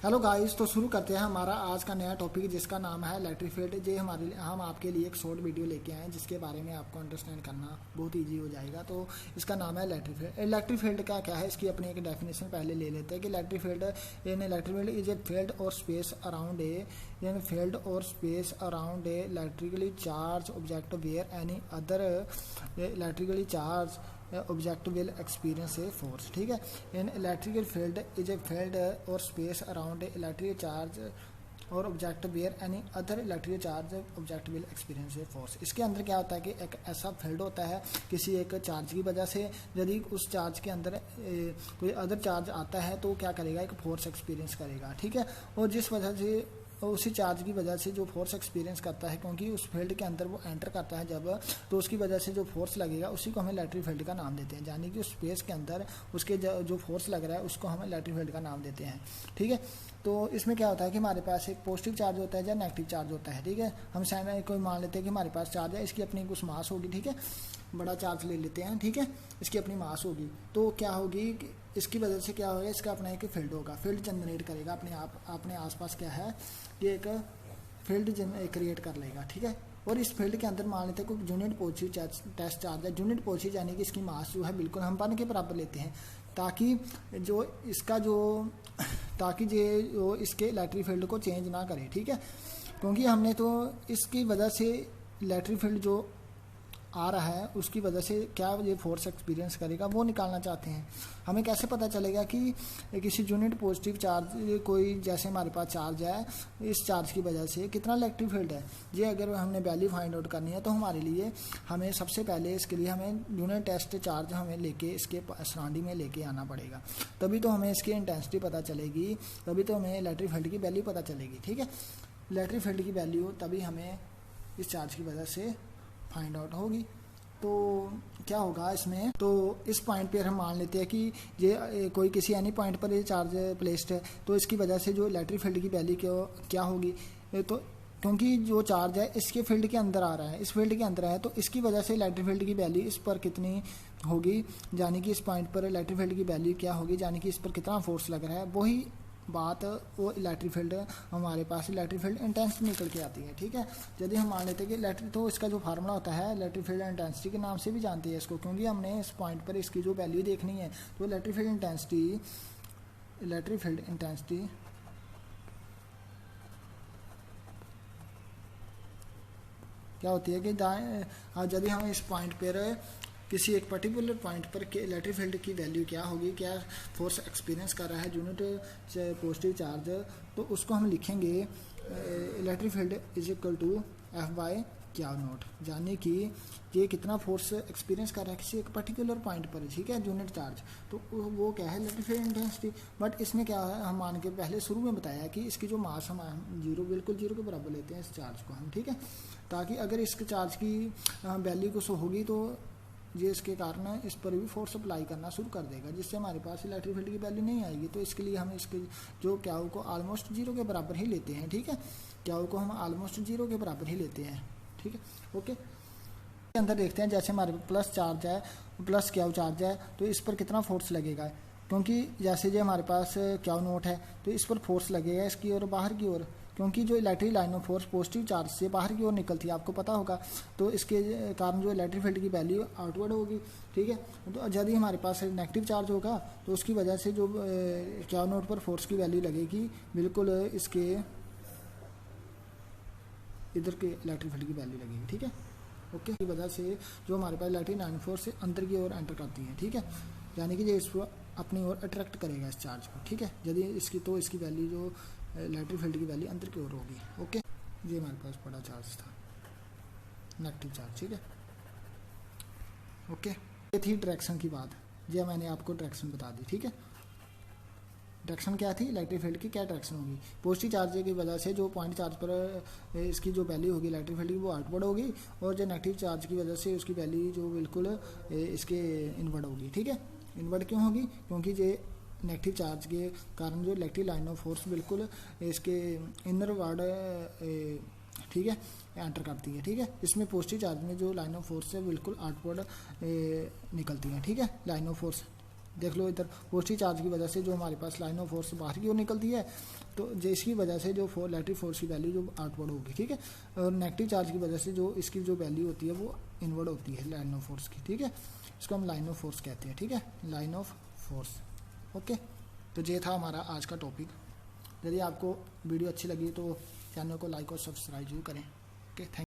Hello guys, तो शुरू करते हैं हमारा आज का नया टॉपिक जिसका नाम है इलेक्ट्रिक फील्ड। ये हम आपके लिए एक शॉर्ट वीडियो लेके आए हैं जिसके बारे में आपको अंडरस्टैंड करना बहुत इजी हो जाएगा। तो इसका नाम है इलेक्ट्रिक फील्ड। इलेक्ट्रिक फील्ड क्या है, इसकी अपनी एक डेफिनेशन पहले ले लेते हैं कि electric field is a field और space around a electrically charge object where any other electrically charge object will experience a force. ठीक है, in electrical field is a field और space around a electrical charge और object where any other electrical charge object will experience a force. इसके अंदर क्या होता है कि एक ऐसा फील्ड होता है किसी एक चार्ज की वजह से, यदि उस चार्ज के अंदर कोई अदर चार्ज आता है तो क्या करेगा, एक फोर्स एक्सपीरियंस करेगा। ठीक है, और जिस वजह से उसी चार्ज की वजह से जो फोर्स एक्सपीरियंस करता है, क्योंकि उस फील्ड के अंदर वो एंटर करता है जब, तो उसकी वजह से जो फोर्स लगेगा उसी को हम इलेक्ट्रिक फील्ड का नाम देते हैं। यानी कि उस स्पेस के अंदर उसके जो फोर्स लग रहा है उसको हम इलेक्ट्रिक फील्ड का नाम देते हैं। ठीक है, तो इसमें क्या होता है कि हमारे पास एक पॉजिटिव चार्ज होता है या नेगेटिव चार्ज होता है। ठीक है, हम साइन कोई मान लेते हैं कि हमारे पास चार्ज है, इसकी अपनी कुछ मास होगी। ठीक है, बड़ा चार्ज ले लेते हैं। ठीक है, इसकी अपनी मास होगी, तो क्या होगी, इसकी वजह से क्या होगा, इसका अपना एक फील्ड होगा, फील्ड जनरेट करेगा अपने आसपास। क्या है, ये एक फील्ड क्रिएट कर लेगा। ठीक है, और इस फील्ड के अंदर मान लेते हैं कोई यूनिट पॉजिटिव टेस्ट चार्ज है। यूनिट पॉजिटिव यानी कि इसकी मास जो है बिल्कुल हम 1 के बराबर लेते हैं, ताकि जो इसके इलेक्ट्रिक फील्ड को चेंज ना करे। ठीक है, क्योंकि हमने तो इसकी वजह से इलेक्ट्रिक फील्ड जो आ रहा है उसकी वजह से क्या ये फोर्स एक्सपीरियंस करेगा वो निकालना चाहते हैं। हमें कैसे पता चलेगा कि किसी यूनिट पॉजिटिव चार्ज, कोई जैसे हमारे पास चार्ज है, इस चार्ज की वजह से कितना इलेक्ट्रिक फील्ड है, ये अगर हमने वैल्यू फाइंड आउट करनी है तो हमारे लिए हमें सबसे पहले इसके लिए हमें यूनिट टेस्ट चार्ज हमें लेके इसके सराउंडिंग में लेके आना पड़ेगा। तभी तो हमें इसकी इंटेंसिटी पता चलेगी, तभी तो हमें इलेक्ट्रिक फील्ड की वैल्यू पता चलेगी। ठीक है, इलेक्ट्रिक फील्ड की वैल्यू तभी हमें इस चार्ज की वजह से फाइंड आउट होगी। तो क्या होगा इसमें, तो इस पॉइंट पे हम मान लेते हैं कि ये कोई किसी एनी पॉइंट पर ये चार्ज प्लेस्ड है, तो इसकी वजह से जो इलेक्ट्रिक फील्ड की वैल्यू क्या होगी, तो क्योंकि जो चार्ज है इसके फील्ड के अंदर आ रहा है, इस फील्ड के अंदर है, तो इसकी वजह से इलेक्ट्रिक फील्ड की वैल्यू इस पर कितनी होगी, यानी कि इस पॉइंट पर इलेक्ट्रिक फील्ड की वैल्यू क्या होगी, यानी कि इस पर कितना फोर्स लग रहा है, वही बात वो इलेक्ट्रिक फील्ड हमारे पास इलेक्ट्रिक फील्ड इंटेंसिटी निकल के आती है। ठीक है, यदि हम मान लेते हैं कि इलेक्ट्रिक, तो इसका जो फार्मूला होता है इलेक्ट्रिक फील्ड इंटेंसिटी के नाम से भी जानते हैं इसको, क्योंकि हमने इस पॉइंट पर इसकी जो वैल्यू देखनी है, तो इलेक्ट्रिक फील्ड इंटेंसिटी क्या होती है कि यदि हम इस पॉइंट पर किसी एक पर्टिकुलर पॉइंट पर इलेक्ट्रिक फील्ड की वैल्यू क्या होगी, क्या फोर्स एक्सपीरियंस कर रहा है यूनिट पॉजिटिव चार्ज, तो उसको हम लिखेंगे electric field is equal to F/Q0, यानी कि ये कितना फोर्स एक्सपीरियंस कर रहा है किसी एक पर्टिकुलर पॉइंट पर। ठीक है, यूनिट चार्ज, तो वो क्या है, इलेक्ट्रिक फील्ड इंटेंसिटी। बट इसमें क्या है, हम मान के पहले शुरू में बताया कि इसकी जो मास हम बिल्कुल जीरो के बराबर लेते हैं इस चार्ज को हम। ठीक है, ताकि अगर इसके चार्ज की वैल्यू कुछ होगी तो ये इसके कारण इस पर भी फोर्स अप्लाई करना शुरू कर देगा, जिससे हमारे पास इलेक्ट्रिक फील्ड की वैल्यू नहीं आएगी। तो इसके लिए हम इसके जो क्यू को ऑलमोस्ट जीरो के बराबर ही लेते हैं। ठीक है, क्यू को हम ऑलमोस्ट जीरो के बराबर ही लेते हैं। ठीक है, ओके, अंदर देखते हैं, जैसे हमारे प्लस चार्ज है, प्लस क्यू चार्ज है, तो इस पर कितना फोर्स लगेगा, क्योंकि जैसे जो हमारे पास Q0 है तो इस पर फोर्स लगेगा इसकी और बाहर की ओर, क्योंकि जो electric line of force positive charge से बाहर की ओर निकलती है, आपको पता होगा, तो इसके कारण जो इलेक्ट्रिक फील्ड की वैल्यू आउटवर्ड होगी। ठीक है, तो यदि हमारे पास नेगेटिव चार्ज होगा तो उसकी वजह से जो Q0 पर फोर्स की वैल्यू लगेगी बिल्कुल इसके इधर के इलेक्ट्रिक फील्ड की वैल्यू लगेगी। ठीक है, ओके, की वजह से जो हमारे पास इलेक्ट्रिक लाइन फोर्स अंदर की ओर एंटर करती है। ठीक है, यानी कि ये इसको अपनी ओर अट्रैक्ट करेगा इस चार्ज को। ठीक है, यदि इसकी वैल्यू जो इलेक्ट्रिक फील्ड की वैल्यू अंदर की ओर होगी। ओके, ये हमारे पास बड़ा चार्ज था, नेगेटिव चार्ज। ठीक है, ओके, ये थी डायरेक्शन की बात, ये मैंने आपको डायरेक्शन बता दी। ठीक है, डायरेक्शन क्या थी, इलेक्ट्रिक फील्ड की क्या डायरेक्शन होगी, पॉजिटिव चार्ज की वजह से जो पॉइंट चार्ज पर इसकी जो वैल्यू होगी इलेक्ट्रिक फील्ड की वो आउटवर्ड होगी, और जो नेगेटिव चार्ज की वजह से उसकी वैल्यू जो बिल्कुल इसके इनवर्ड होगी। ठीक है, इनवर्ड क्यों होगी, क्योंकि ये नेगेटिव चार्ज के कारण जो इलेक्ट्रिक लाइन ऑफ फोर्स बिल्कुल इसके इनर वर्ड ठीक है एंटर करती है। ठीक है, इसमें पॉजिटिव चार्ज में जो लाइन ऑफ फोर्स है बिल्कुल आउटवर्ड निकलती है। ठीक है, लाइन ऑफ फोर्स देख लो इधर पॉजिटिव चार्ज की वजह से जो हमारे पास लाइन ऑफ फोर्स बाहर की ओर निकलती है, तो जिसकी वजह से जो इलेक्ट्रिक फोर्स की वैल्यू जो आउटवर्ड होगी, ठीक है। और नेगेटिव चार्ज की वजह से जो इसकी जो वैल्यू होती है वो इनवर्ड होती है लाइन ऑफ फोर्स की, ठीक है। इसको हम लाइन ऑफ फोर्स कहते हैं, ठीक है, लाइन ऑफ फोर्स। ओके, तो ये था हमारा आज का टॉपिक। यदि आपको वीडियो अच्छी लगी तो चैनल को लाइक और सब्सक्राइब जरूर करें। Okay, thank